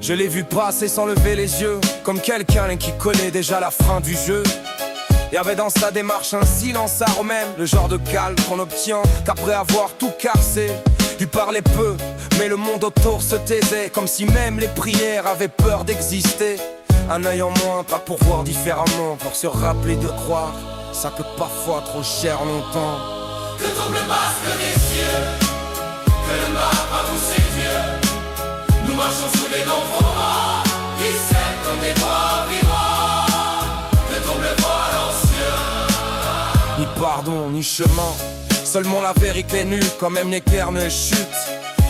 Je l'ai vu passer sans lever les yeux, comme quelqu'un qui connaît déjà la fin du jeu. Y'avait dans sa démarche un silence à même, le genre de calme qu'on obtient qu'après avoir tout cassé. Il parlait peu, mais le monde autour se taisait, comme si même les prières avaient peur d'exister. Un œil en moins, pas pour voir différemment, pour se rappeler de croire, ça coûte parfois trop cher longtemps. Que tombe le masque des cieux, que le marbre a poussé Dieu. Nous marchons sous les nombreux bras, qui s'aiment comme des bras vivants. Que tombe le voile ancien. Ni pardon, ni chemin, seulement la vérité nue, quand même l'équerre ne chute.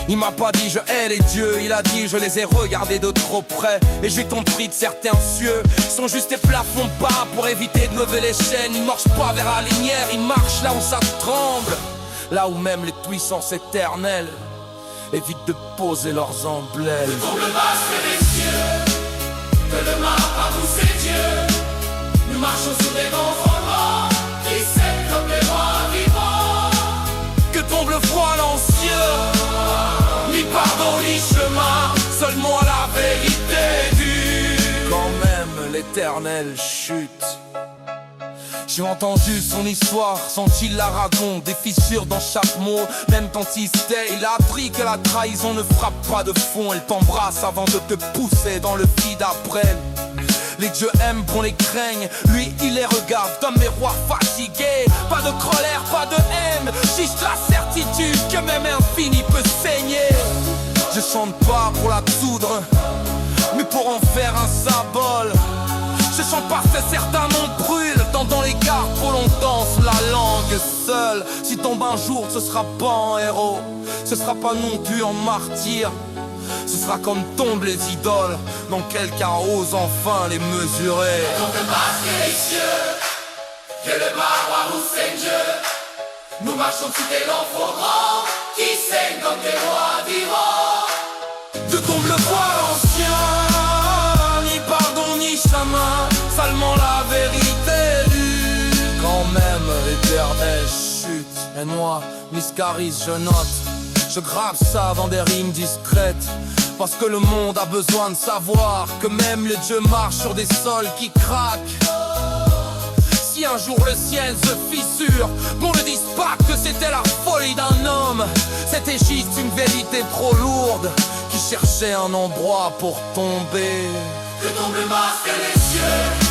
Il m'a pas dit je hais les dieux, il a dit je les ai regardés de trop près. Et j'ai compris de certains cieux sont juste des plafonds bas pour éviter de lever les chaînes. Ils marchent pas vers la lumière, ils marchent là où ça tremble, là où même les puissances éternelles évitent de poser leurs emblèmes. Que tombe le masque des cieux, que le marbre a poussé Dieu. Nous marchons sous des grands fondements, qui s'aiment comme des bras vivants. Que tombe le voile ancien, Ni pardon ni chemin, seulement la vérité dure. Quand même l'éternel chute. J'ai entendu son histoire, senti la raconte, des fissures dans chaque mot. Même quand il se tait, il a appris que la trahison ne frappe pas de fond. Elle t'embrasse avant de te pousser dans le vide après. Les dieux aiment qu'on les craigne, lui il les regarde comme des rois fatigués. Pas de colère, pas de haine, juste la certitude que même infini peut saigner. Je chante pas pour la soudre, mais pour en faire un symbole. Je chante parce que certains noms brûlent dans les gares trop longtemps sous la langue seule. Si tombe un jour, ce sera pas en héros, ce sera pas non plus en martyr. Ce sera comme tombent les idoles, dans quelqu'un ose enfin les mesurer. Que tombe le masque des cieux, que le marbre a poussé Dieu. Nous marchons sous des lampeaux grands, qui saignent comme des rois vivants. Que tombe le voile ancien, ni pardon ni chemin, seulement la vérité lue. Quand même l'éternel chute, et moi, Miscaris, je note. Je grave ça dans des rimes discrètes, parce que le monde a besoin de savoir que même les dieux marchent sur des sols qui craquent. Si un jour le ciel se fissure, qu'on ne dise pas que c'était la folie d'un homme. C'était juste une vérité trop lourde qui cherchait un endroit pour tomber. Que tombe le masque des cieux,